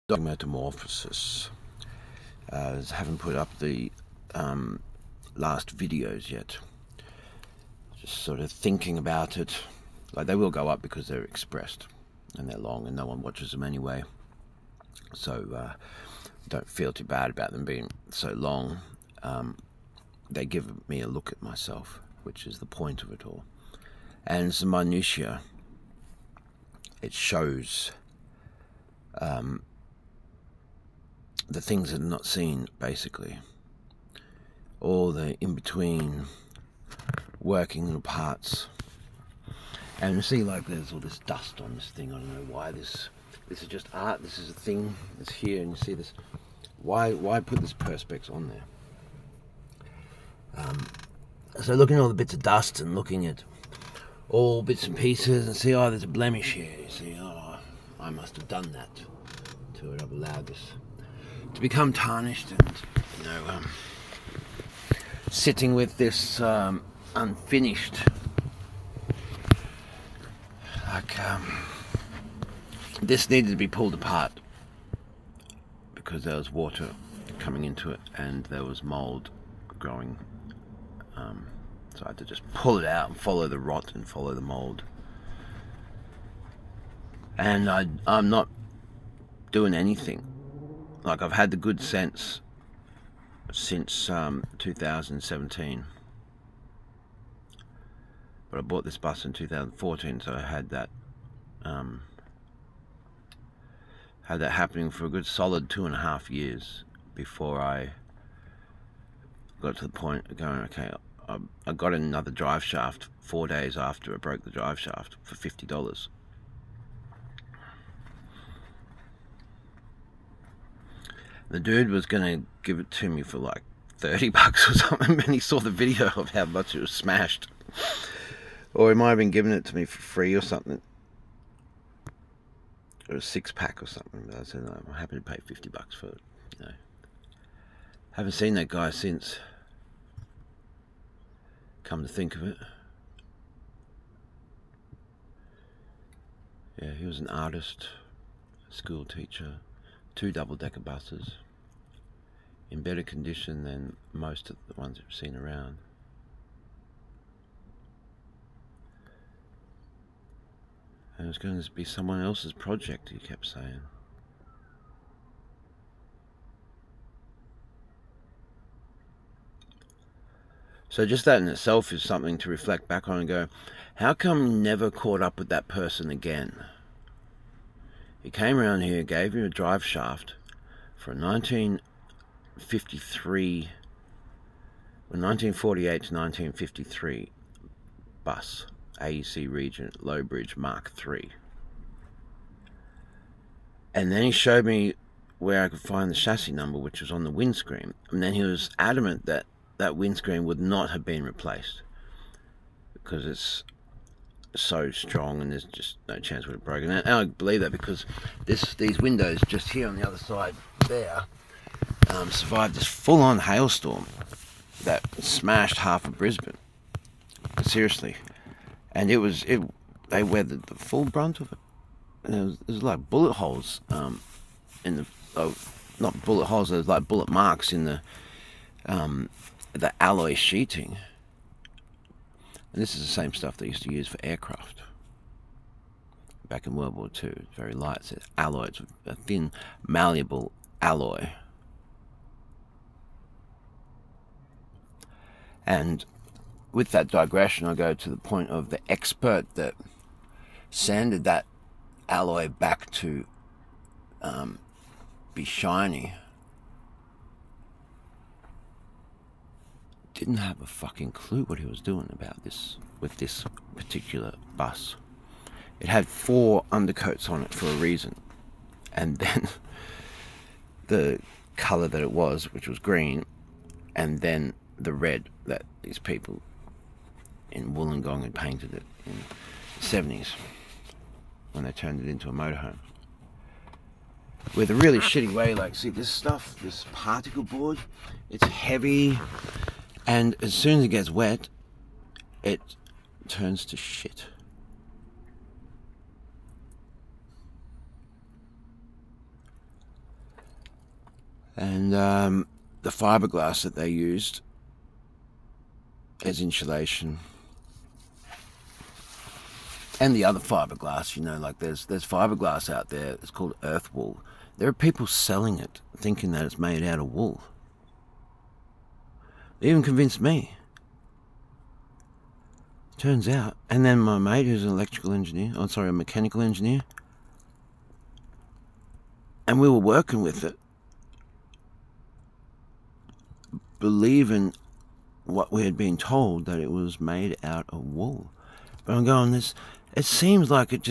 Metamorphosis. Haven't put up the last videos yet. Just sort of thinking about it. Like, they will go up because they're expressed and they're long and no one watches them anyway. So don't feel too bad about them being so long. They give me a look at myself, which is the point of it all. And some minutiae. It shows the things that are not seen, basically. All the in-between working little parts. And you see, like, there's all this dust on this thing. I don't know why this is just art. This is a thing that's here, and you see this. Why put this perspex on there? So looking at all the bits of dust and looking at all bits and pieces and see, oh, there's a blemish here. You see, oh, I must have done that to it. I've allowed this to become tarnished, and you know, sitting with this unfinished, like, this needed to be pulled apart because there was water coming into it and there was mold growing. So I had to just pull it out and follow the rot and follow the mold. And I'm not doing anything. Like, I've had the good sense since 2017. But I bought this bus in 2014, so I had that happening for a good solid 2.5 years before I got to the point of going, okay, I got another drive shaft 4 days after I broke the drive shaft for $50. The dude was going to give it to me for like $30 or something, and he saw the video of how much it was smashed. Or he might have been giving it to me for free or something. Or a 6-pack or something. But I said, no, I'm happy to pay $50 for it. You know. Haven't seen that guy since. Come to think of it. Yeah, he was an artist, a school teacher, 2 double-decker buses, in better condition than most of the ones we've seen around. And it was going to be someone else's project, he kept saying. So just that in itself is something to reflect back on and go, how come you never caught up with that person again? He came around here, gave you a drive shaft for a 1948 to 1953 bus, AEC Regent Low Bridge Mark III. And then he showed me where I could find the chassis number, which was on the windscreen. And then he was adamant that that windscreen would not have been replaced because it's so strong and there's just no chance it would have broken. And I believe that because these windows just here on the other side there survived this full-on hailstorm that smashed half of Brisbane. Seriously. And they weathered the full brunt of it. And there was like bullet holes in the, not bullet holes, there was like bullet marks in the alloy sheeting. And this is the same stuff they used to use for aircraft back in World War II. It's very light. It's alloy. It's a thin, malleable alloy. And with that digression, I go to the point of the expert that sanded that alloy back to be shiny. Didn't have a fucking clue what he was doing about this with this particular bus. It had 4 undercoats on it for a reason, and then the colour that it was, which was green, and then the red that these people in Wollongong had painted it in the 70s when they turned it into a motorhome. With a really shitty way, like, see this stuff, this particle board, it's heavy. And as soon as it gets wet, it turns to shit. And the fiberglass that they used as insulation, and the other fiberglass, you know, like there's fiberglass out there. It's called earth wool. There are people selling it, thinking that it's made out of wool. They even convinced me. Turns out, and then my mate, who's an electrical engineer, a mechanical engineer, and we were working with it, believing what we had been told, that it was made out of wool. But I'm going, it seems like it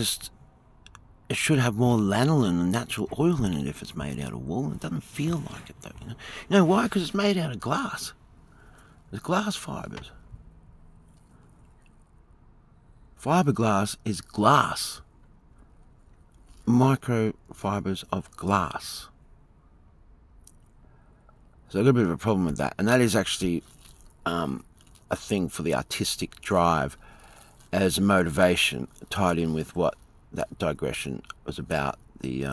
should have more lanolin and natural oil in it if it's made out of wool. It doesn't feel like it, though. You know why? Because it's made out of glass. There's glass fibers. Fiberglass is glass. Microfibers of glass. So I've got a bit of a problem with that. And that is actually a thing for the artistic drive as a motivation, tied in with what that digression was about. The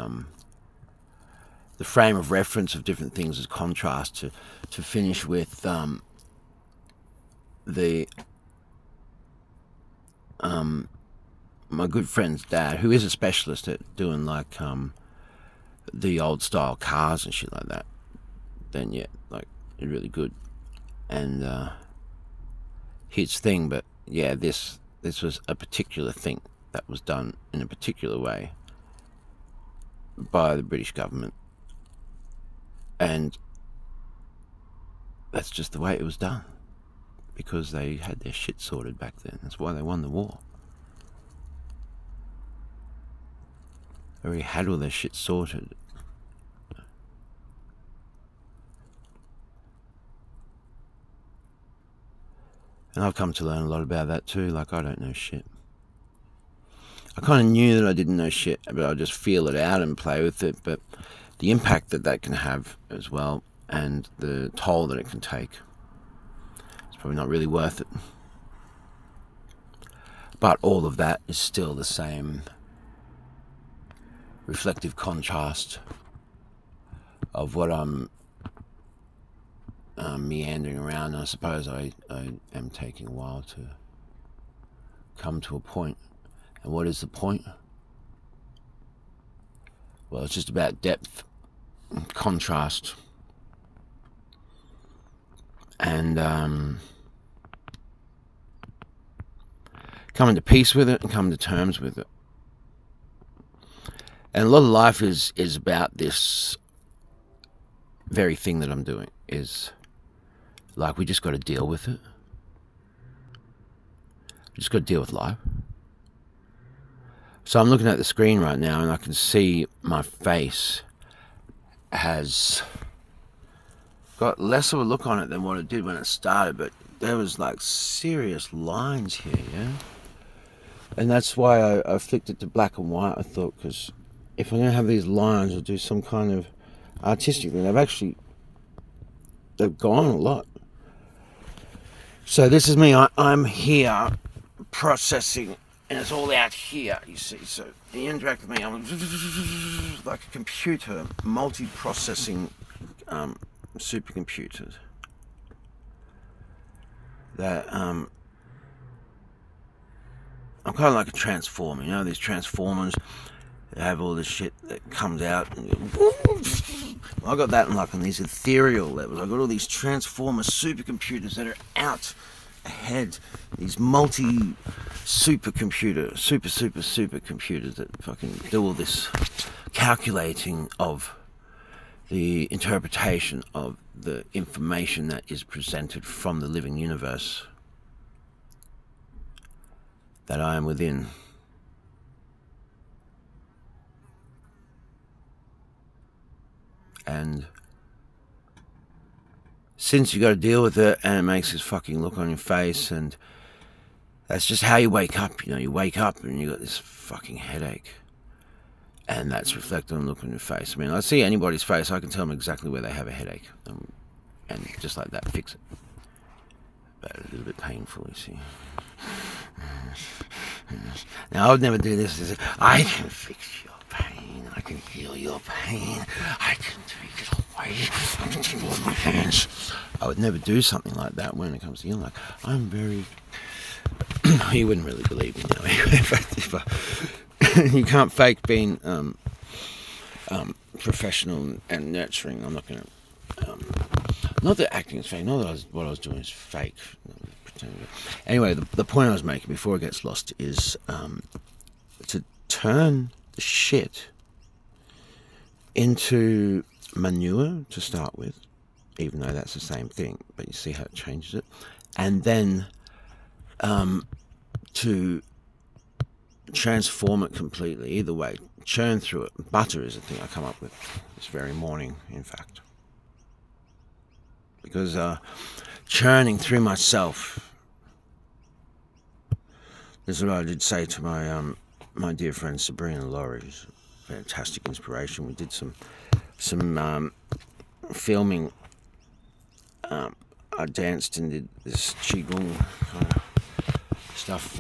frame of reference of different things as contrast to finish with my good friend's dad, who is a specialist at doing like the old style cars and shit like that. Then yeah, like really good, and his thing. But yeah, this was a particular thing that was done in a particular way by the British government, and that's just the way it was done, because they had their shit sorted back then. That's why they won the war. They already had all their shit sorted. And I've come to learn a lot about that too. Like, I don't know shit. I kind of knew that I didn't know shit, but I just feel it out and play with it. But the impact that can have as well, and the toll that it can take, it's probably not really worth it. But all of that is still the same reflective contrast of what I'm meandering around. I suppose I am taking a while to come to a point. And what is the point? Well, it's just about depth and contrast, and coming to peace with it and coming to terms with it. And a lot of life is about this very thing that I'm doing. Is like, we just got to deal with it. We just got to deal with life. So I'm looking at the screen right now, and I can see my face has got less of a look on it than what it did when it started, but there was like serious lines here, yeah? And that's why I flicked it to black and white, I thought, because if I'm going to have these lines or do some kind of artistic thing, they've gone a lot. So this is me, I'm here processing, and it's all out here, you see. So you interact with me, I'm like a computer, multi-processing supercomputers that I'm kind of like a transformer, you know, these transformers. They have all this shit that comes out, and I got that on these ethereal levels. I got all these transformer supercomputers that are out ahead. These supercomputers that fucking do all this calculating of the interpretation of the information that is presented from the living universe that I am within. And since you got to deal with it, and it makes this fucking look on your face, and that's just how you wake up. You know, you wake up and you got this fucking headache, and that's reflected on the look on your face. I mean, I see anybody's face, I can tell them exactly where they have a headache, and just like that, fix it. But a little bit painful, you see. Now, I would never do this. I can fix your pain. I can heal your pain. I can take it I can take all my hands. I would never do something like that when it comes to healing. Like, I'm very... You wouldn't really believe me now. In fact, you can't fake being professional and nurturing. I'm not going to... not that acting is fake. Not that what I was doing is fake. Anyway, the point I was making before it gets lost is to turn the shit into manure to start with, even though that's the same thing, but you see how it changes it, and then to transform it completely. Either way, churn through it. Butter is the thing I come up with this very morning, in fact, because churning through myself. This is what I did say to my my dear friend Sabrina Laurie. She's a fantastic inspiration. We did some filming. I danced and did this qigong kind of stuff,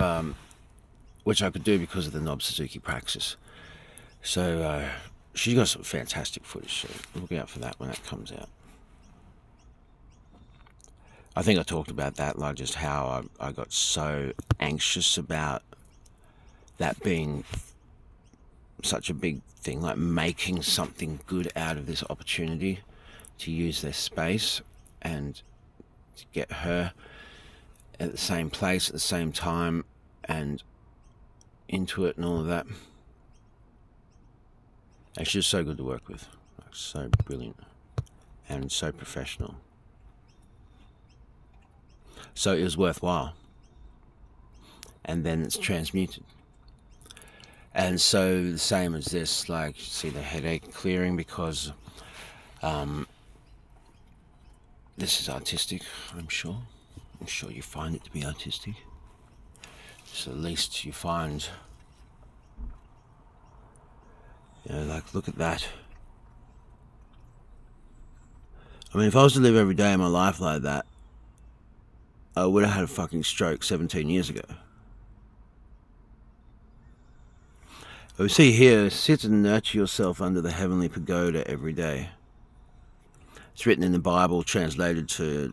which I could do because of the Nobbs Suzuki Praxis. So she's got some fantastic footage. So look out for that when that comes out. I think I talked about that, like just how I got so anxious about that being such a big thing, like making something good out of this opportunity to use their space and to get her at the same place at the same time and into it and all of that. And she's so good to work with, like so brilliant and so professional. So it was worthwhile. And then it's transmuted. And so the same as this, like you see the headache clearing because this is artistic, I'm sure. I'm sure you find it to be artistic. So at least you find, you know, like look at that. I mean, if I was to live every day of my life like that, I would have had a fucking stroke 17 years ago. We see here, sit and nurture yourself under the heavenly pagoda every day. It's written in the Bible, translated to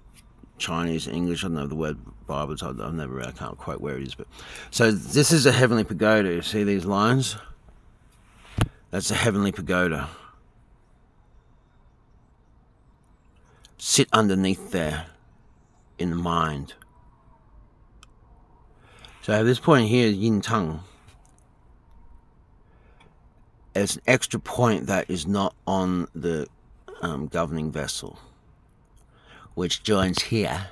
Chinese, English. I don't know the word Bible. I can't quote where it is. But so this is a heavenly pagoda. You see these lines? That's a heavenly pagoda. Sit underneath there in the mind. So at this point here, yin tongue. There's an extra point that is not on the governing vessel, which joins here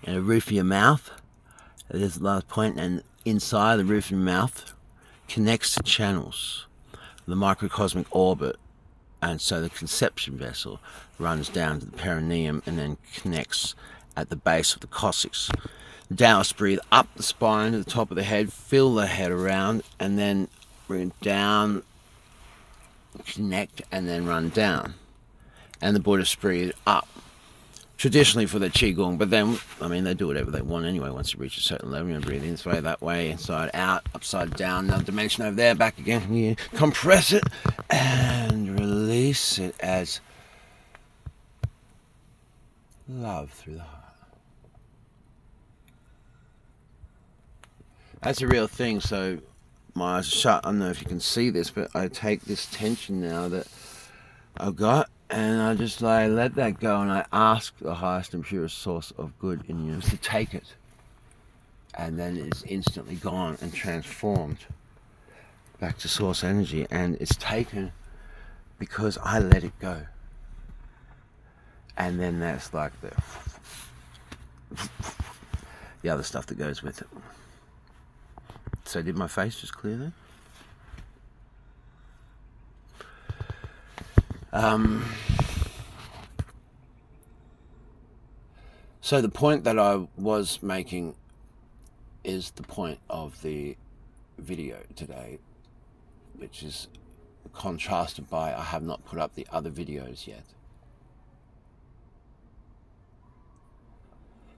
in the roof of your mouth. There's the last point, and inside the roof of your mouth connects to channels, the microcosmic orbit, and so the conception vessel runs down to the perineum and then connects at the base of the coccyx. Taoists breathe up the spine to the top of the head, fill the head around, and then bring it down, connect, and then run down. And the Buddhists breathe up, traditionally for the qigong, but then, I mean, they do whatever they want anyway once you reach a certain level. You breathe in this way, that way, inside, out, upside down, another dimension over there, back again here. Compress it and release it as love through the heart. That's a real thing. So my eyes are shut. I don't know if you can see this, but I take this tension now that I've got, and I just like let that go, and I ask the highest and purest source of good in you to take it, and then it's instantly gone and transformed back to source energy, and it's taken because I let it go. And then that's like the other stuff that goes with it. So did my face just clear there? So the point that I was making is the point of the video today, which is contrasted by I have not put up the other videos yet.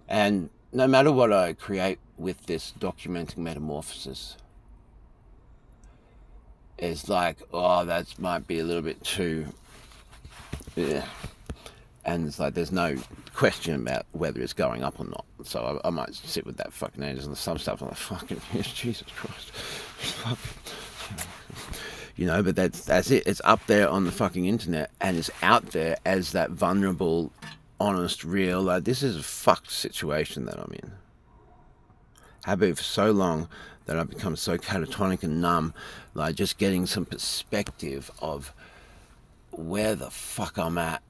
And no matter what I create with this documenting metamorphosis, it's like, oh, that might be a little bit too Yeah. And it's like there's no question about whether it's going up or not. So I might sit with that fucking ages and some stuff. I'm like, fucking Jesus Christ. You know, but that's it. It's up there on the fucking internet, and it's out there as that vulnerable, honest, real, like, this is a fucked situation that I'm in. Have been for so long that I've become so catatonic and numb, like just getting some perspective of where the fuck I'm at.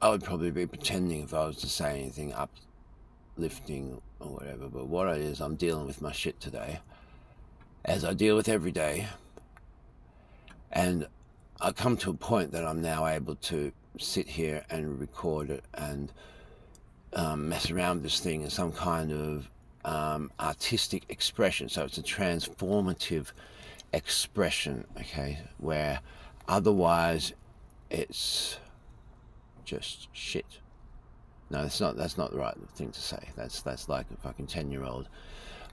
I would probably be pretending if I was to say anything uplifting or whatever, but what it is, I'm dealing with my shit today, as I deal with every day, and I come to a point that I'm now able to sit here and record it and mess around with this thing in some kind of artistic expression. So it's a transformative expression, okay, where otherwise it's just shit. No, that's not the right thing to say. That's like a fucking 10-year-old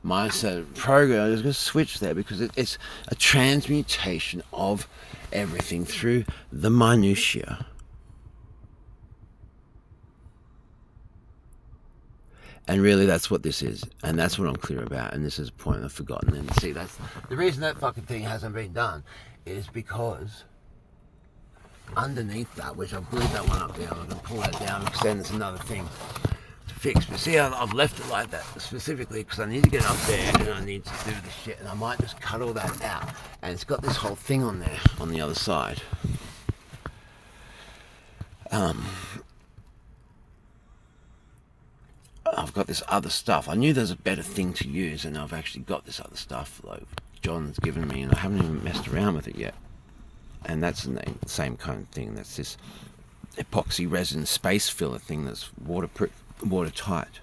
mindset program. I'm just going to switch there because it's a transmutation of everything through the minutiae. And really that's what this is, and that's what I'm clear about, and this is a point I've forgotten. And see, that's the reason that fucking thing hasn't been done, is because underneath that, which I've glued that one up there, I'm going to pull that down because then there's another thing to fix. But see, I've left it like that specifically because I need to get up there and I need to do this shit, and I might just cut all that out. And it's got this whole thing on there on the other side. I've got this other stuff. I knew there's a better thing to use, and I've actually got this other stuff like John's given me, and I haven't even messed around with it yet. And that's the same kind of thing. That's this epoxy resin space filler thing that's waterproof, watertight,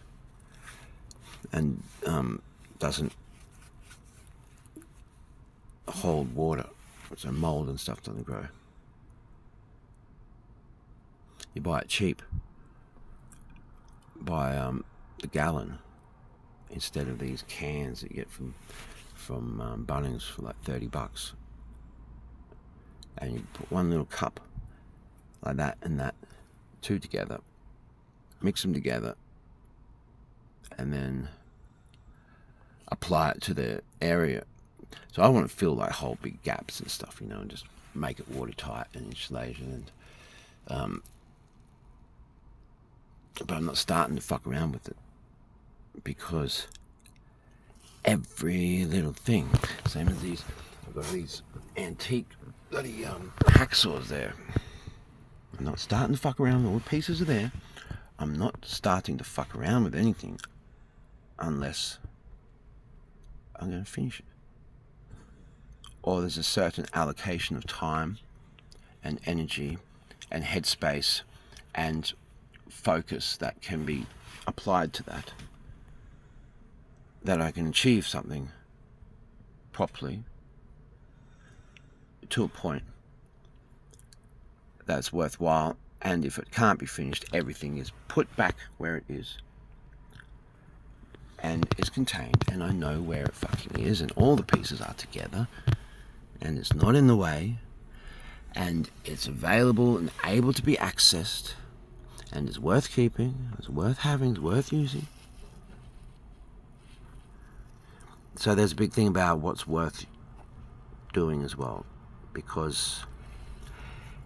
and doesn't hold water, so mold and stuff doesn't grow. You buy it cheap, buy the gallon instead of these cans that you get from Bunnings for like $30. And you put one little cup like that and that, two together, mix them together, and then apply it to the area. So I want to fill like whole big gaps and stuff, you know, and just make it watertight and insulation. And but I'm not starting to fuck around with it because every little thing, same as these, I've got these antique bloody hacksaws there. I'm not starting to fuck around. All the pieces are there. I'm not starting to fuck around with anything unless I'm going to finish it, or there's a certain allocation of time and energy and headspace and focus that can be applied to that I can achieve something properly to a point that's worthwhile. And if it can't be finished, everything is put back where it is and is contained, and I know where it fucking is, and all the pieces are together, and it's not in the way, and it's available and able to be accessed, and it's worth keeping, it's worth having, it's worth using. So there's a big thing about what's worth doing as well, because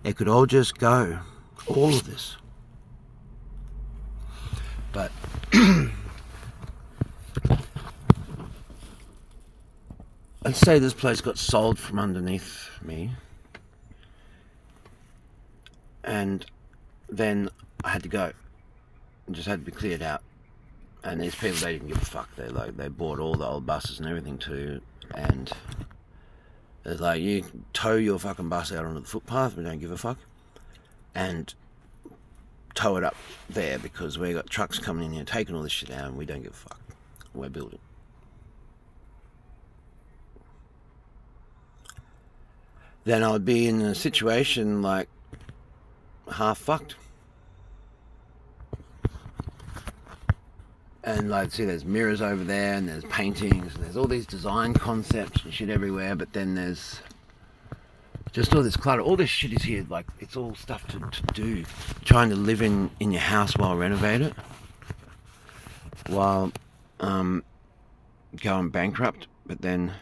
it could all just go, all of this. But let's say this place got sold from underneath me, and then I had to go. It just had to be cleared out. And these people, they didn't give a fuck. They bought all the old buses and everything too, and it's like, you can tow your fucking bus out onto the footpath, we don't give a fuck, and tow it up there because we got trucks coming in here taking all this shit out, and we don't give a fuck. We're building. Then I would be in a situation like half fucked. And like, see, there's mirrors over there, and there's paintings, and there's all these design concepts and shit everywhere, but then there's just all this clutter. All this shit is here, like, it's all stuff to do. Trying to live in your house while renovate it, while going bankrupt, but then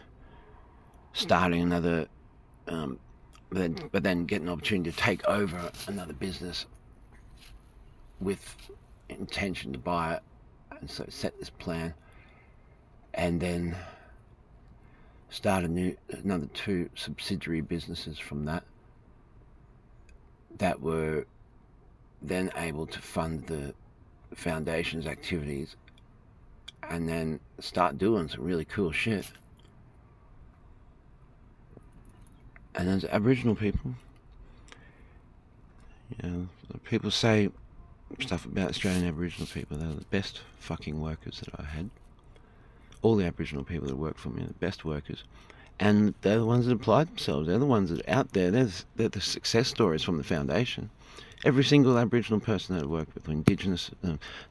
starting another, but then get an opportunity to take over another business with intention to buy it. And so set this plan, and then start another 2 subsidiary businesses from that were then able to fund the foundation's activities, and then start doing some really cool shit. And as Aboriginal people, you know, people say stuff about Australian Aboriginal people. They're the best fucking workers that I had. All the Aboriginal people that work for me are the best workers, and they're the ones that applied themselves. They're the ones that are out there. They're the success stories from the foundation. Every single Aboriginal person that I worked with, or Indigenous,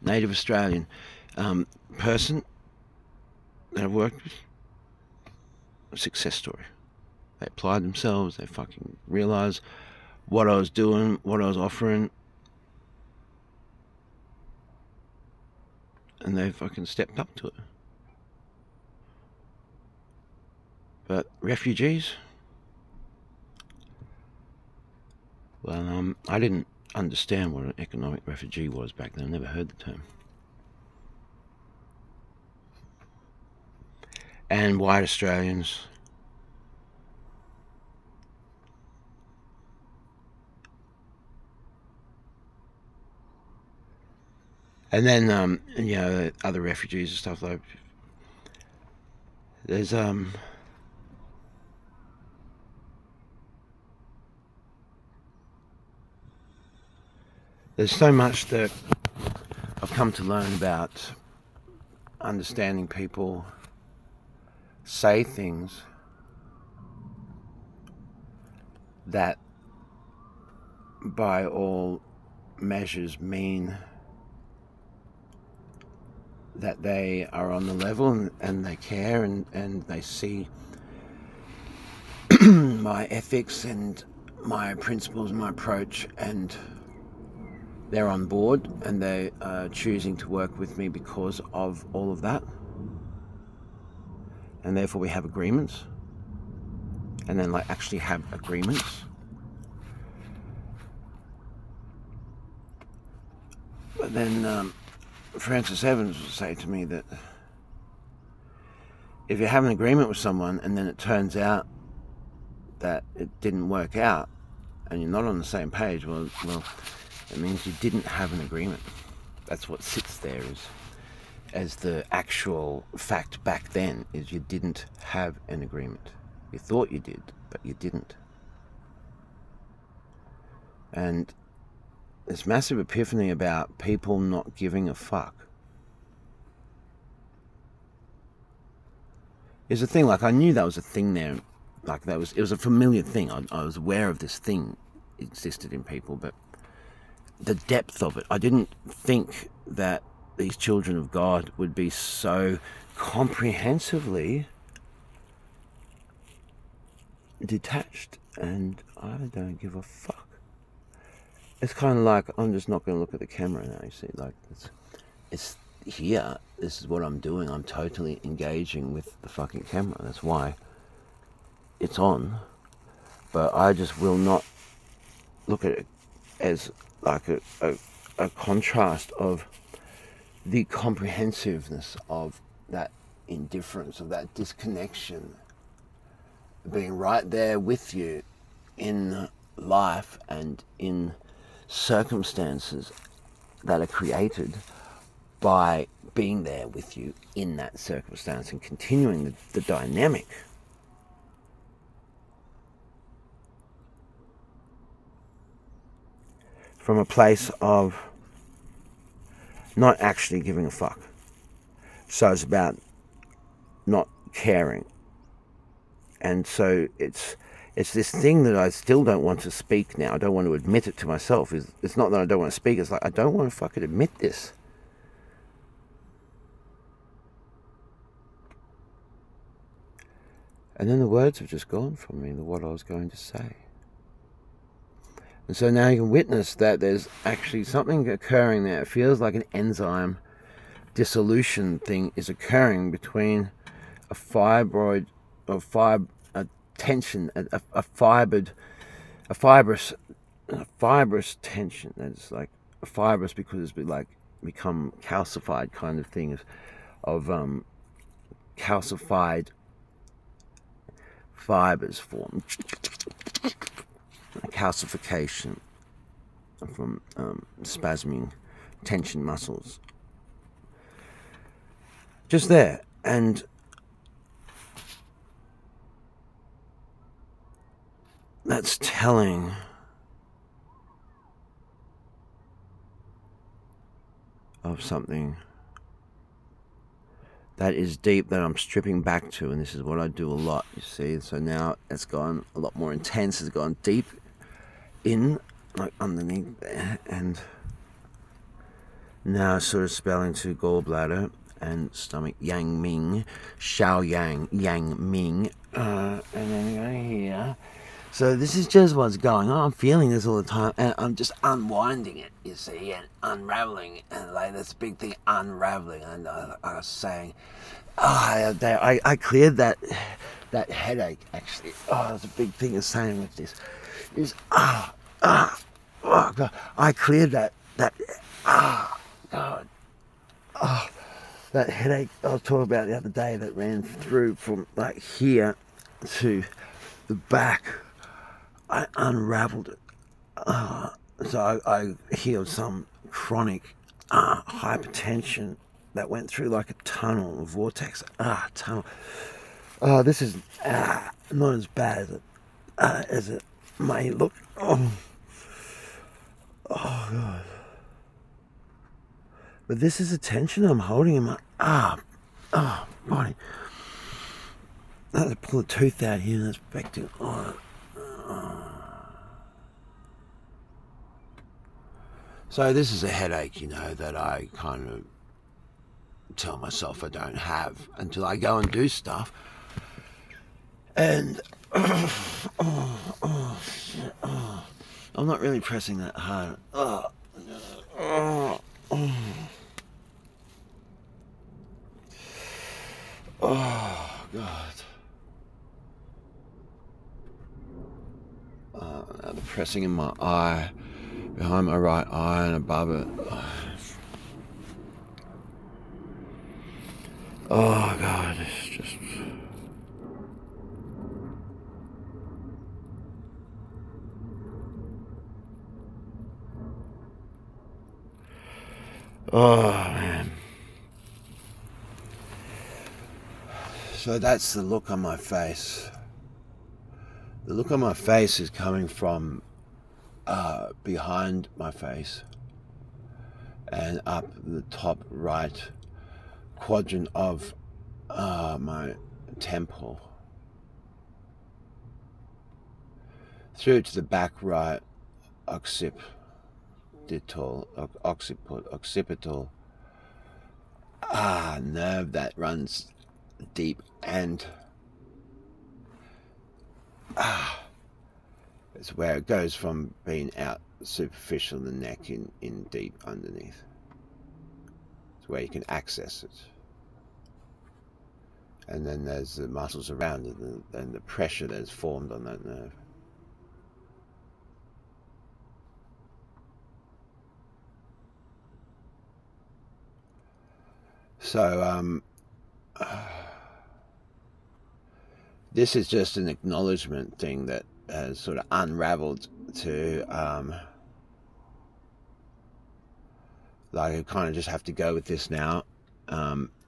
Native Australian person that I've worked with, a success story. They applied themselves. They fucking realised what I was doing, what I was offering, and they fucking stepped up to it. But refugees, well, I didn't understand what an economic refugee was back then. I never heard the term. And white Australians, and then you know, other refugees and stuff like. There's so much that I've come to learn about understanding people say things that by all measures mean that they are on the level, and they care, and they see my ethics and my principles and my approach, and they're on board, and they are choosing to work with me because of all of that. And therefore we have agreements, and then like actually have agreements. But then Francis Evans would say to me that if you have an agreement with someone and then it turns out that it didn't work out, and you're not on the same page, well, it means you didn't have an agreement. That's what sits there as the actual fact back then, is you didn't have an agreement. You thought you did, but you didn't. And this massive epiphany about people not giving a fuck is a thing. Like, I knew that was a thing there. Like, it was a familiar thing. I was aware of this thing existed in people, but the depth of it, I didn't think that these children of God would be so comprehensively detached, and I don't give a fuck. It's kind of like, I'm just not going to look at the camera now, you see, like, it's here, this is what I'm doing, I'm totally engaging with the fucking camera, that's why it's on, but I just will not look at it as like a contrast of the comprehensiveness of that indifference, of that disconnection, being right there with you in life and in circumstances that are created by being there with you in that circumstance and continuing the dynamic. From a place of not actually giving a fuck. So it's about not caring. And so it's this thing that I still don't want to speak now. I don't want to admit it to myself. It's not that I don't want to speak. It's like, I don't want to fucking admit this. And then the words have just gone from me, what I was going to say. And so now you can witness that there's actually something occurring there. It feels like an enzyme dissolution thing is occurring between a fibroid, or a tension, a fibrous tension that's like a fibrous because it's like become calcified kind of thing of calcified fibers form, calcification from spasming tension muscles. Just there, and that's telling of something that is deep that I'm stripping back to, and this is what I do a lot, you see. So now it's gone a lot more intense, it's gone deep in, like underneath there, and now sort of spelling to gallbladder and stomach, yang ming, xiao yang, yang ming, and then go here. So this is just what's going on. I'm feeling this all the time, and I'm just unwinding it, you see, and unraveling, and like this big thing, unraveling. And I was saying, I cleared that headache actually. Oh, that's a big thing of saying with this. Is oh God, I cleared that God, that headache I was talking about the other day that ran through from like here to the back. I unraveled it. So I healed some chronic hypertension that went through like a tunnel, a vortex. Tunnel. This is not as bad as it may look. Oh God. But this is a tension I'm holding in my body. I had to pull a tooth out here and that's back to So this is a headache, you know, that I kind of tell myself I don't have until I go and do stuff. And I'm not really pressing that hard. Oh God. Now the pressing in my eye, behind my right eye and above it. Oh God, it's just... Oh man. So that's the look on my face. The look on my face is coming from behind my face and up the top right quadrant of my temple, through to the back right occipital nerve that runs deep, and it's where it goes from being out superficial the neck in deep underneath. It's where you can access it. And then there's the muscles around it and the pressure that's formed on that nerve. So this is just an acknowledgement thing that has sort of unraveled to like I kind of just have to go with this now,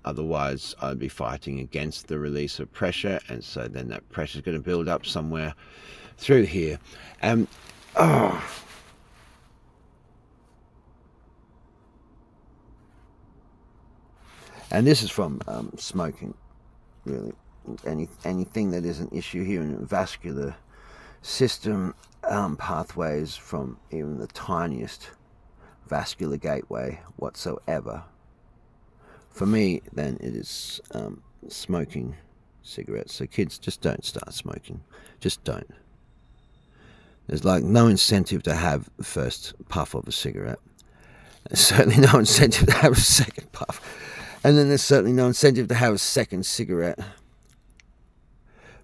otherwise I'd be fighting against the release of pressure, and so then that pressure is going to build up somewhere through here. And this is from smoking, really. Anything that is an issue here in the vascular system, pathways from even the tiniest vascular gateway whatsoever. For me, then, it is smoking cigarettes. So kids, just don't start smoking. Just don't. There's like no incentive to have the first puff of a cigarette. There's certainly no incentive to have a second puff. And then there's certainly no incentive to have a second cigarette.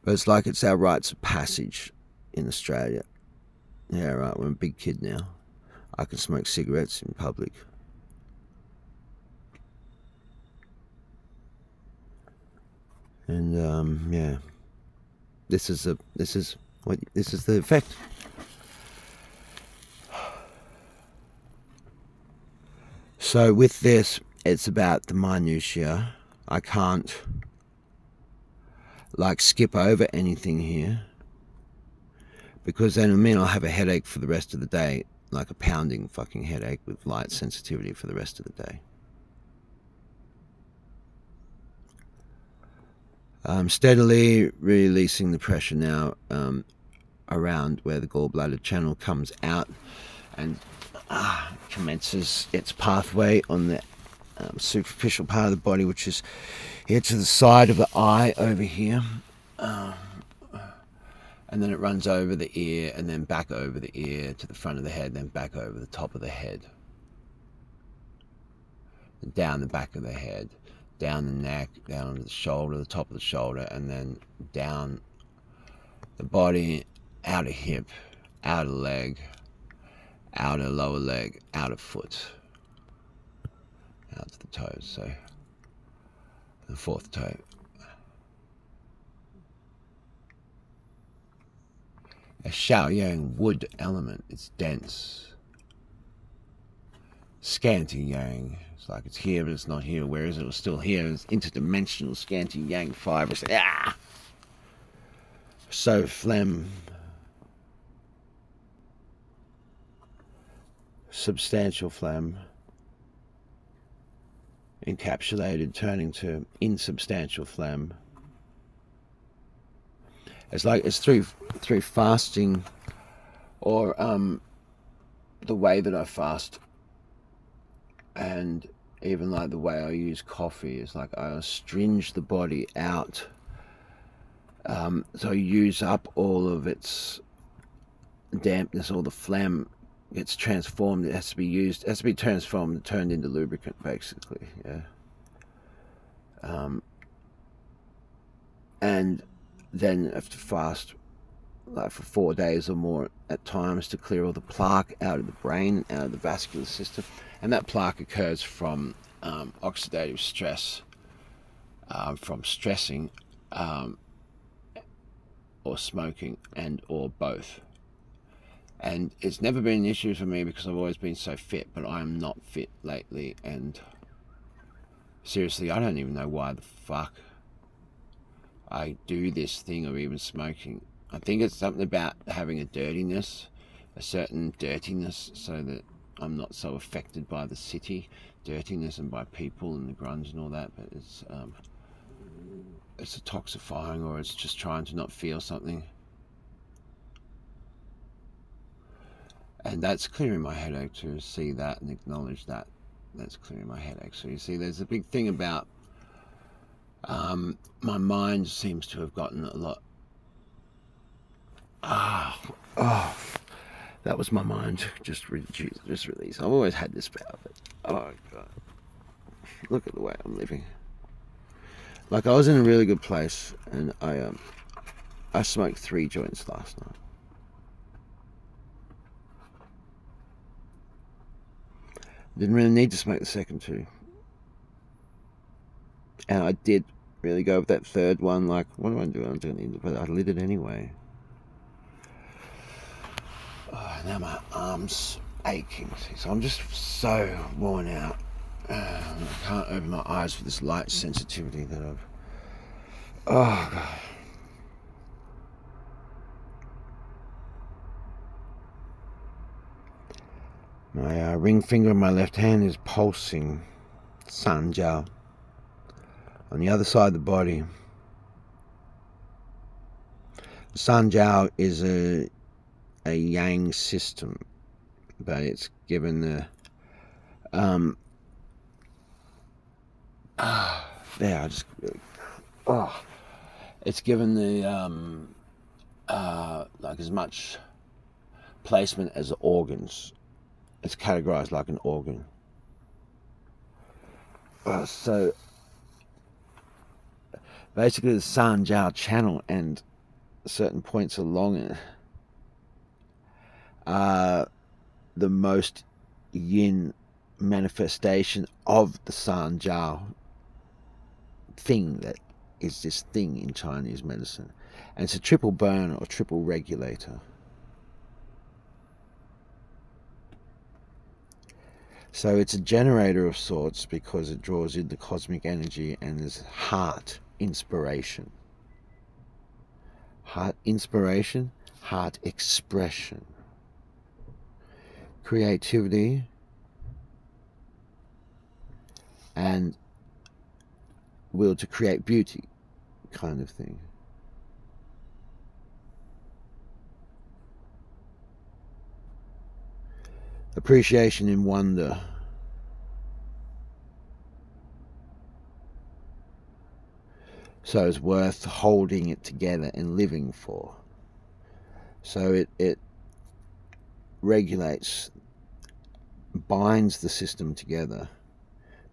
But it's like it's our rites of passage in Australia. Yeah, right, I'm a big kid now. I can smoke cigarettes in public. And yeah. This is the effect. So with this, it's about the minutiae. I can't like skip over anything here, because then I mean I'll have a headache for the rest of the day, like a pounding fucking headache with light sensitivity for the rest of the day. I'm steadily releasing the pressure now around where the gallbladder channel comes out and commences its pathway on the superficial part of the body, which is here to the side of the eye over here, and then it runs over the ear and then back over the ear to the front of the head, then back over the top of the head, and down the back of the head, down the neck, down onto the shoulder, the top of the shoulder, and then down the body, outer hip, outer leg, outer lower leg, outer foot, out to the toes, so the fourth toe. A Xiaoyang wood element, it's dense. Scanty yang, it's like it's here but it's not here, whereas it was still here. It's interdimensional scanty yang fibers. So phlegm. Substantial phlegm. Encapsulated, turning to insubstantial phlegm. It's like it's through fasting, or the way that I fast, and even like the way I use coffee is like I astringe the body out, so I use up all of its dampness. All the phlegm gets transformed. It has to be used, it has to be transformed and turned into lubricant, basically. Yeah. And then I have to fast like for 4 days or more at times to clear all the plaque out of the brain, out of the vascular system. And that plaque occurs from oxidative stress, from stressing, or smoking, and or both. And it's never been an issue for me because I've always been so fit, but I am not fit lately, and seriously, I don't even know why the fuck I do this thing of even smoking. I think it's something about having a dirtiness, a certain dirtiness, so that I'm not so affected by the city dirtiness and by people and the grunge and all that. But it's detoxifying, or it's just trying to not feel something. And that's clearing my headache, to see that and acknowledge that. That's clearing my headache. So you see, there's a big thing about my mind seems to have gotten a lot. That was my mind just release. I've always had this power, but oh god, look at the way I'm living. Like, I was in a really good place, and I smoked 3 joints last night. Didn't really need to smoke the second 2. And I did really go with that third one, like, what do I do? I don't need to, but I lit it anyway. Oh, now my arm's aching, so I'm just so worn out. I can't open my eyes for this light sensitivity that I've... Oh, God. My ring finger on my left hand is pulsing Sanjiao. On the other side of the body, Sanjiao is a yang system, but it's given the there, I just It's given the like as much placement as the organs. It's categorized like an organ. So basically the San Jiao channel and certain points along it are the most yin manifestation of the San Jiao thing that is this thing in Chinese medicine. And it's a triple burner or triple regulator. So it's a generator of sorts because it draws in the cosmic energy and is heart inspiration. Heart inspiration, heart expression. Creativity and will to create beauty kind of thing. Appreciation in wonder. So it's worth holding it together and living for. So it regulates, binds the system together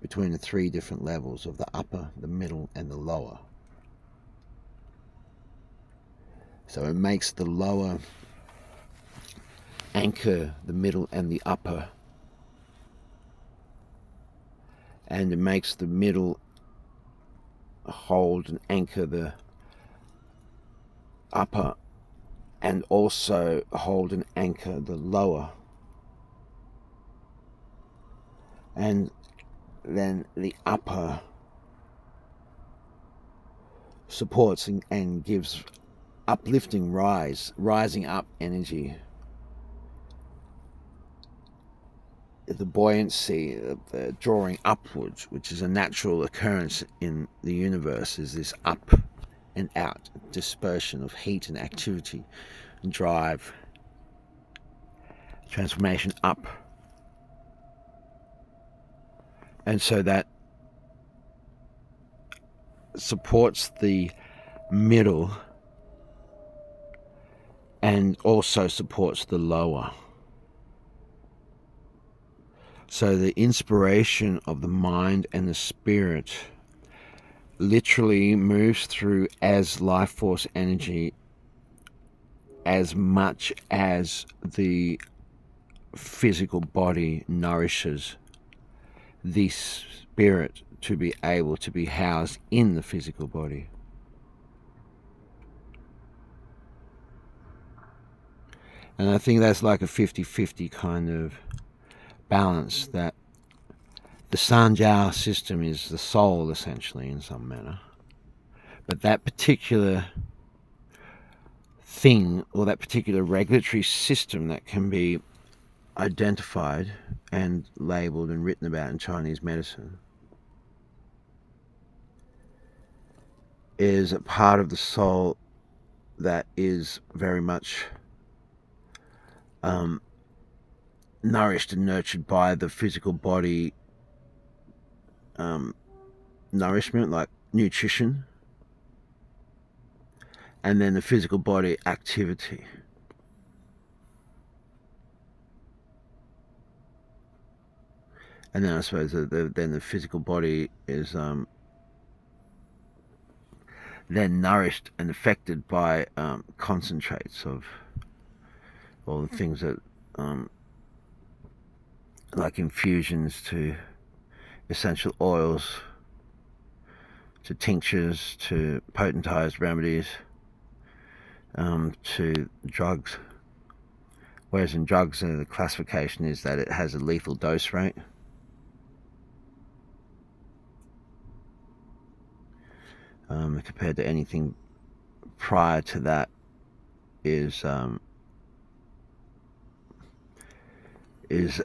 between the three different levels of the upper, the middle, and the lower. So it makes the lower anchor the middle and the upper, and it makes the middle hold and anchor the upper, and also hold and anchor the lower. And then the upper supports and gives uplifting rising up energy. The buoyancy, the drawing upwards, which is a natural occurrence in the universe, is this up and out dispersion of heat and activity, drive, transformation up. And so that supports the middle and also supports the lower. So the inspiration of the mind and the spirit literally moves through as life force energy as much as the physical body nourishes the spirit to be able to be housed in the physical body. And I think that's like a 50-50 kind of balance, that the San Jiao system is the soul essentially in some manner, but that particular thing or that particular regulatory system that can be identified and labeled and written about in Chinese medicine is a part of the soul that is very much nourished and nurtured by the physical body nourishment, like nutrition, and then the physical body activity. And then I suppose then the physical body is then nourished and affected by concentrates of all the things that like infusions to essential oils, to tinctures, to potentized remedies, to drugs. Whereas in drugs, the classification is that it has a lethal dose rate. Compared to anything prior to that is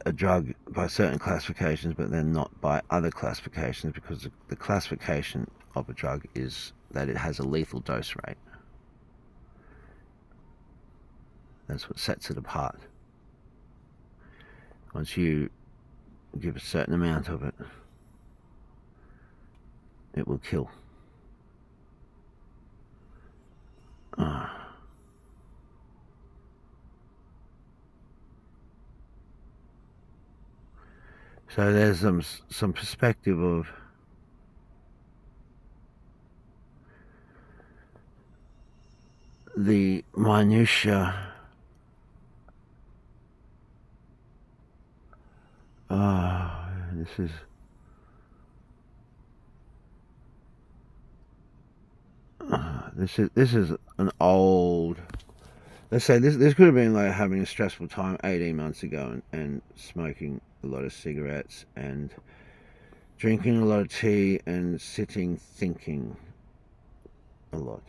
a drug by certain classifications, but then not by other classifications, because the classification of a drug is that it has a lethal dose rate. That's what sets it apart. Once you give a certain amount of it, it will kill. So there's some perspective of the minutiae. This is an old. Let's say this could have been like having a stressful time 18 months ago and smoking a lot of cigarettes and drinking a lot of tea and sitting thinking a lot.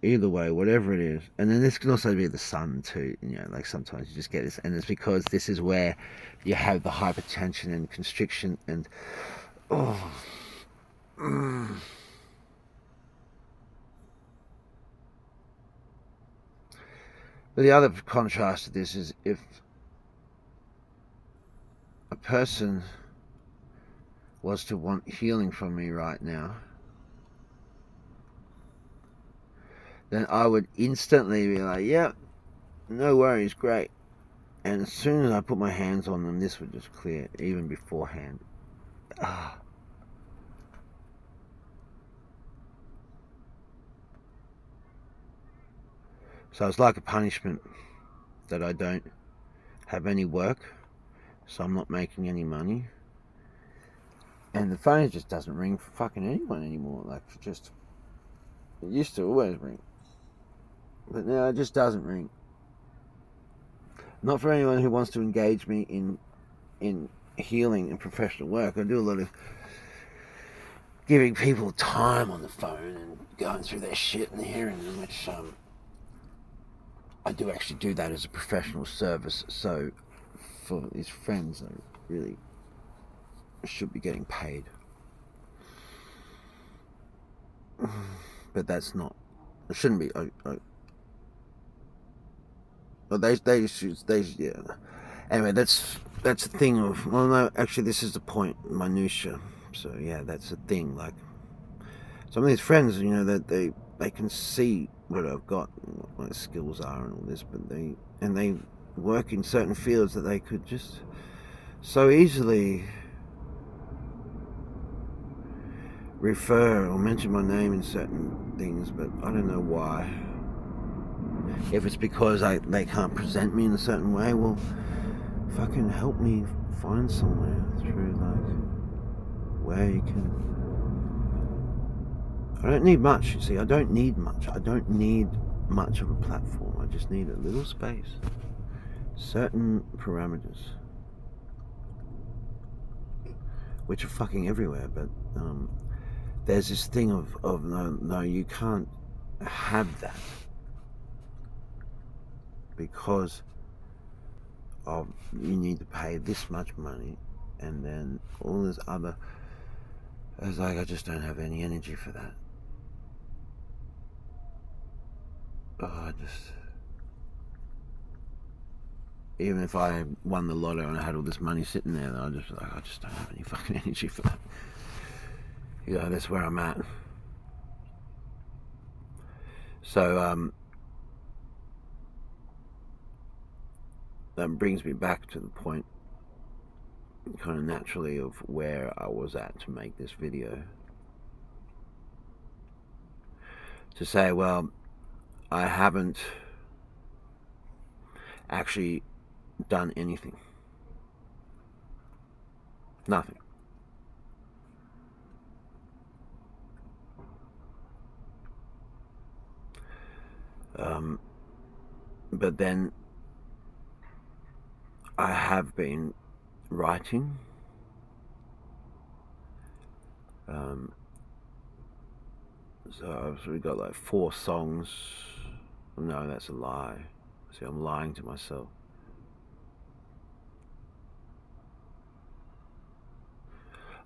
Either way, whatever it is. And then this can also be the sun too, you know, like sometimes you just get this, and it's because this is where you have the hypertension and constriction and but the other contrast to this is if a person was to want healing from me right now, then I would instantly be like, yeah, no worries, great. And as soon as I put my hands on them, this would just clear, even beforehand. So it's like a punishment that I don't have any work, so I'm not making any money. And the phone just doesn't ring for fucking anyone anymore. Like, it used to always ring. But now it just doesn't ring. Not for anyone who wants to engage me in healing and professional work. I do a lot of giving people time on the phone and going through their shit and hearing them, which I do actually do that as a professional service. So for these friends, I really should be getting paid. But that's not. It shouldn't be. Yeah. Anyway, that's the thing of, well, no, actually this is the point, minutia. So yeah, that's the thing. Like some of these friends, you know, that they can see what I've got, and what my skills are, and all this, but they work in certain fields that they could just so easily refer or mention my name in certain things, but I don't know why. If it's because they can't present me in a certain way, well, fucking help me find somewhere through, like, where you can. I don't need much, you see. I don't need much. I don't need much of a platform. I just need a little space, certain parameters, which are fucking everywhere. But there's this thing of no, you can't have that, because of you need to pay this much money, and then all this other. It's like I just don't have any energy for that. Even if I won the lotto and I had all this money sitting there, I just don't have any fucking energy for that. You know, that's where I'm at. So that brings me back to the point, kind of naturally, of where I was at to make this video. To say, well, I haven't actually done anything. Nothing. But then I have been writing. So I've got like 4 songs. No, that's a lie. See, I'm lying to myself.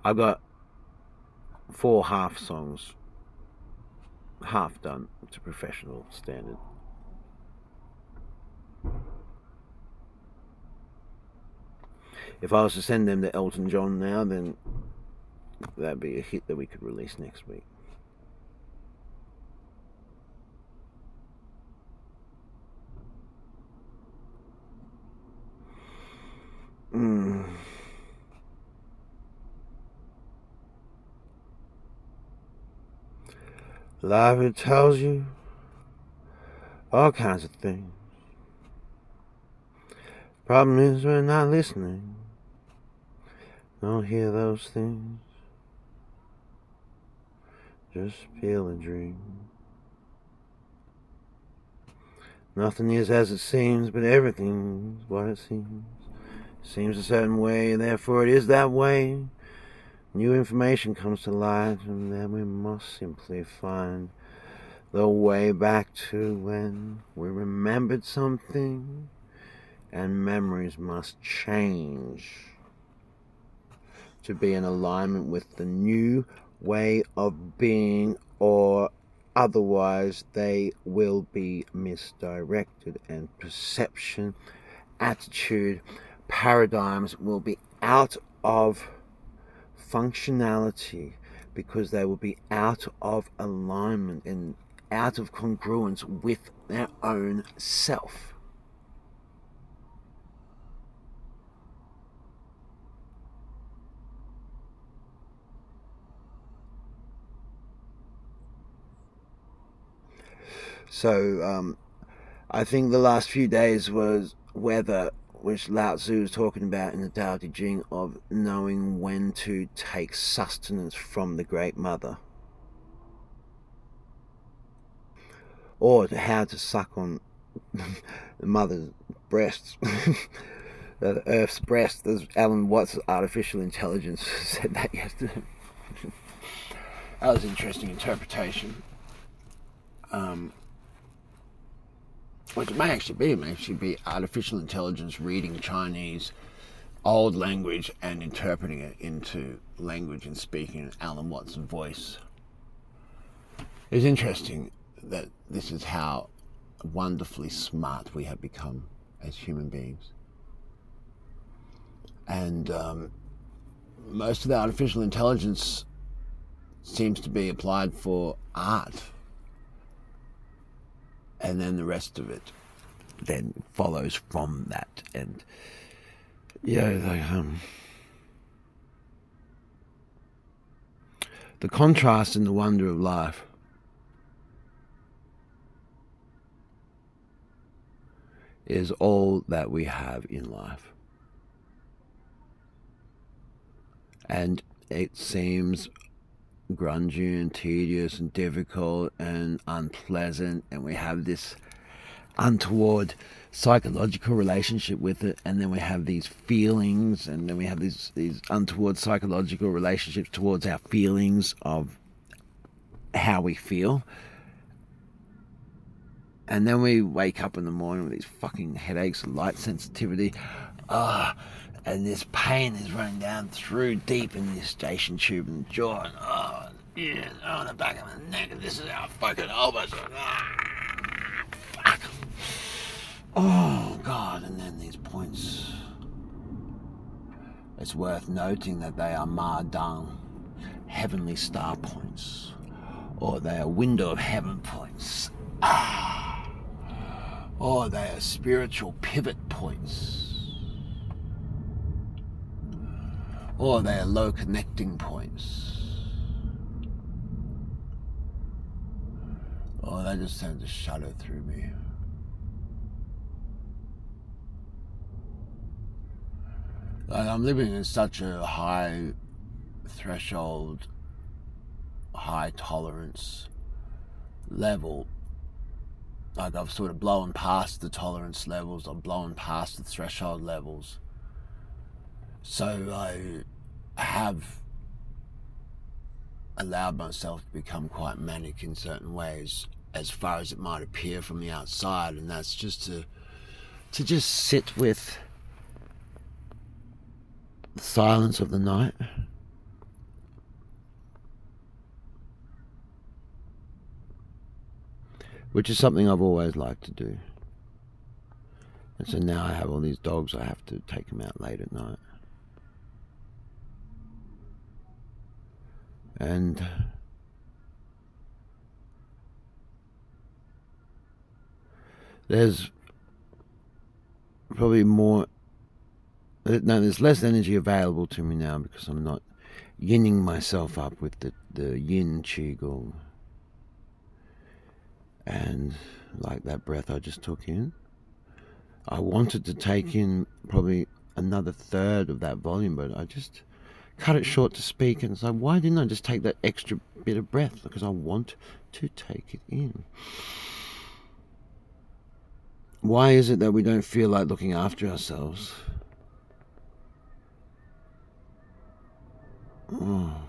I've got 4 half songs, half done to professional standard. If I was to send them to Elton John now, then that'd be a hit that we could release next week. Life, it tells you all kinds of things. Problem is, we're not listening. Don't hear those things. Just feel a dream. Nothing is as it seems, but everything's what it seems. Seems a certain way, therefore it is that way. New information comes to light, and then we must simply find the way back to when we remembered something, and memories must change to be in alignment with the new way of being, or otherwise they will be misdirected, and perception, attitude, paradigms will be out of functionality because they will be out of alignment and out of congruence with their own self. So I think the last few days was weather, which Lao Tzu was talking about in the Tao Te Ching, of knowing when to take sustenance from the Great Mother, or how to suck on the mother's breasts, the Earth's breast, as Alan Watts' artificial intelligence said that yesterday. That was an interesting interpretation. Which it may actually be artificial intelligence reading Chinese old language and interpreting it into language and speaking in Alan Watts' voice. It's interesting that this is how wonderfully smart we have become as human beings. And most of the artificial intelligence seems to be applied for art. And then the rest of it then follows from that. And the contrast and the wonder of life is all that we have in life. And it seems grungy and tedious and difficult and unpleasant, and we have this untoward psychological relationship with it, and then we have these feelings, and then we have these untoward psychological relationships towards our feelings of how we feel, and then we wake up in the morning with these fucking headaches, light sensitivity, and this pain is running down through deep in the eustachian tube and the jaw, and the back of the neck, and this is our fucking elbows. Fuck. Oh God! And then these points. It's worth noting that they are Ma Dang, heavenly star points, or they are window of heaven points, or they are spiritual pivot points. Or they are low connecting points. Or they just send a shadow through me. Like, I'm living in such a high threshold, high tolerance level. Like, I've sort of blown past the tolerance levels, I've blown past the threshold levels. So I have allowed myself to become quite manic in certain ways, as far as it might appear from the outside, and that's just to just sit with the silence of the night, which is something I've always liked to do. And so now I have all these dogs, I have to take them out late at night. And there's probably there's less energy available to me now because I'm not yinning myself up with the yin qigong. And like that breath I just took in, I wanted to take in probably another third of that volume, but I just cut it short to speak. And so why didn't I just take that extra bit of breath? Because I want to take it in. Why is it that we don't feel like looking after ourselves? Oh.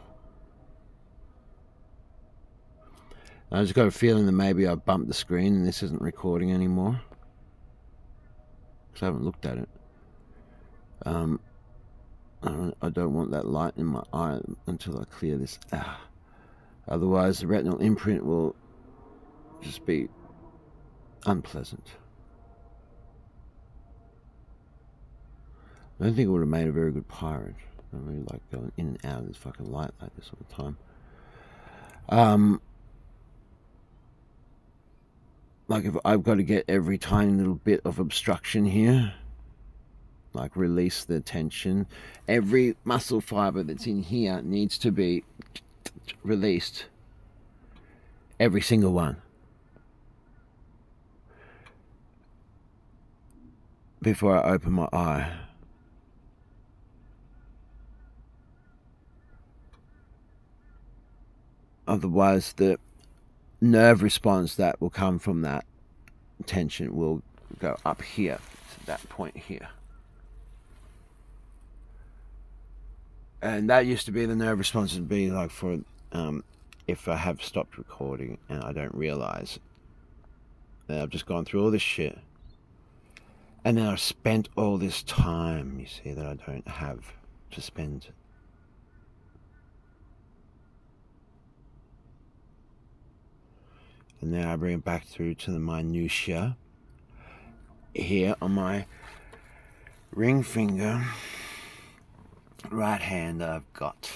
I just got a feeling that maybe I bumped the screen and this isn't recording anymore, because I haven't looked at it. I don't want that light in my eye until I clear this. Otherwise the retinal imprint will just be unpleasant. I don't think it would have made a very good pirate. I don't really like going in and out of this fucking light like this all the time. Like if I've got to get every tiny little bit of obstruction here, like release the tension, every muscle fiber that's in here needs to be released. Every single one. Before I open my eye. Otherwise, the nerve response that will come from that tension will go up here to that point here. And that used to be the nerve response would be like for if I have stopped recording and I don't realize that I've just gone through all this shit. And then I've spent all this time, you see, that I don't have to spend. And now I bring it back through to the minutiae. Here on my ring finger, right hand, I've got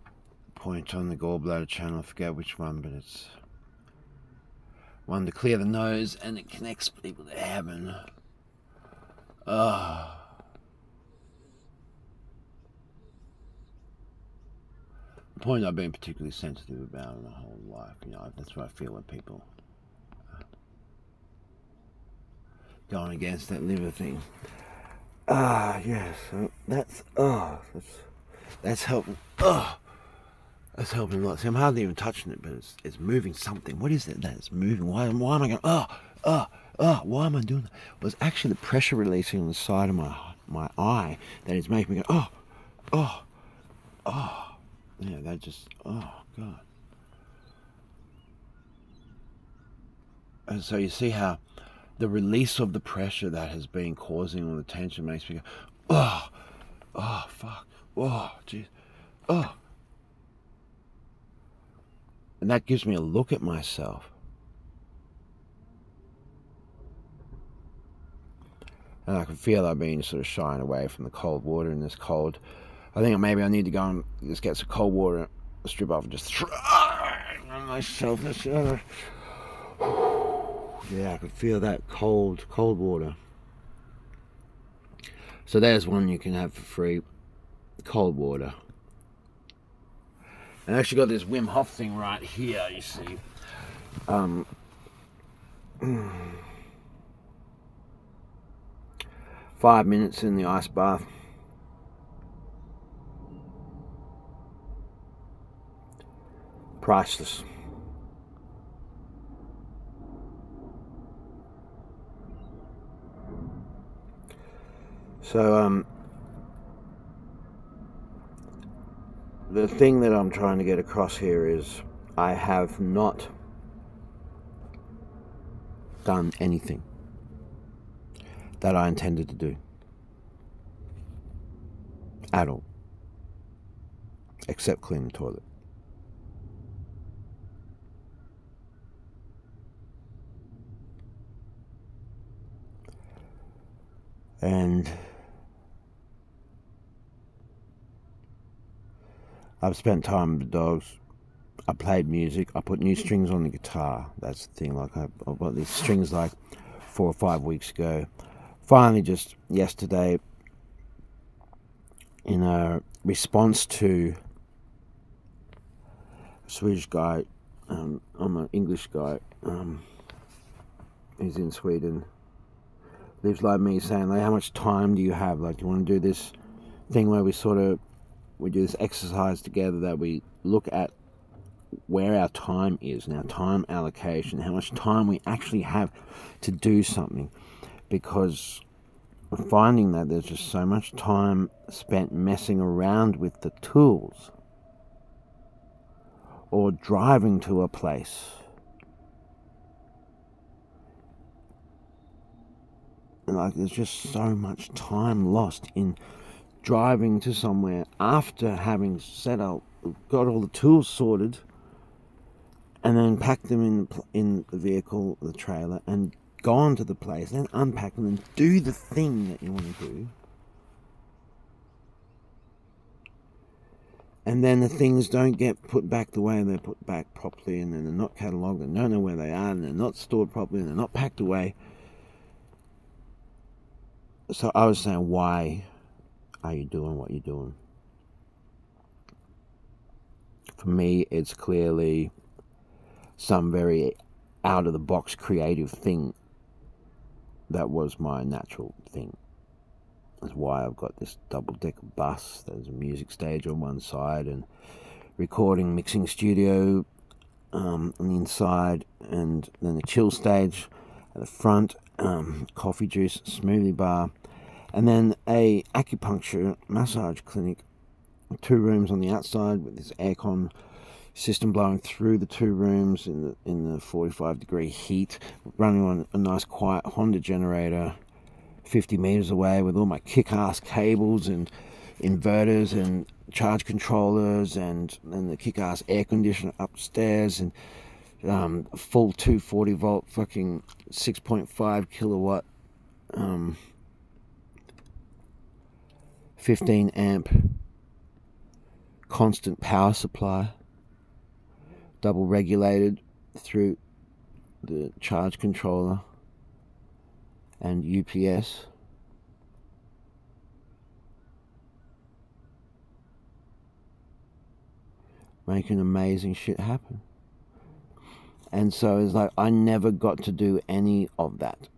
a point on the gallbladder channel. I forget which one, but it's one to clear the nose, and it connects people to heaven. Oh. The point I've been particularly sensitive about in my whole life, you know, that's what I feel when people going against that liver thing. Yes, that's helping. That's helping a lot. See, I'm hardly even touching it, but it's moving something. What is it that it's moving? Why am I going? Why am I doing that? Well, it's actually the pressure releasing on the side of my eye that is making me go. Yeah, that just, oh God. And so you see how the release of the pressure that has been causing all the tension makes me go, fuck, jeez, And that gives me a look at myself. And I can feel I've been sort of shying away from the cold water in this cold. I think maybe I need to go and just get some cold water, strip off and just throw on myself. Yeah, I could feel that cold water. So there's one you can have for free, cold water. And I actually got this Wim Hof thing right here, you see. 5 minutes in the ice bath. Priceless. So the thing that I'm trying to get across here is I have not done anything that I intended to do at all, except clean the toilet. And I've spent time with the dogs. I played music. I put new strings on the guitar. That's the thing. Like I bought these strings like 4 or 5 weeks ago. Finally, just yesterday, in a response to a Swedish guy I'm an English guy. He's in Sweden. Lives like me, saying like, how much time do you have? Like, do you want to do this thing where we do this exercise together, that we look at where our time is and our time allocation, how much time we actually have to do something, because we're finding that there's just so much time spent messing around with the tools or driving to a place. And like, there's just so much time lost in driving to somewhere after having got all the tools sorted, and then packed them in the vehicle, the trailer, and gone to the place, then unpack them and do the thing that you want to do. And then the things don't get put back the way they're put back properly, and then they're not catalogued, and don't know where they are, and they're not stored properly, and they're not packed away. So I was saying, why are you doing what you're doing? For me, it's clearly some very out-of-the-box creative thing that was my natural thing. That's why I've got this double-decker bus. There's a music stage on one side and recording, mixing studio on the inside, and then a chill stage at the front, coffee juice, smoothie bar, and then a acupuncture massage clinic, 2 rooms on the outside with this aircon system blowing through the 2 rooms in the 45-degree heat, running on a nice quiet Honda generator 50 meters away, with all my kick-ass cables and inverters and charge controllers, and the kick-ass air conditioner upstairs, and full 240 volt fucking 6.5 kilowatt 15 amp constant power supply, double regulated through the charge controller and UPS. Making amazing shit happen. And so it's like, I never got to do any of that.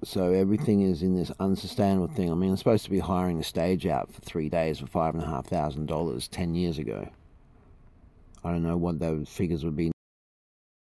So everything is in this unsustainable thing. I mean, I'm supposed to be hiring a stage out for 3 days for $5,500 10 years ago. I don't know what those figures would be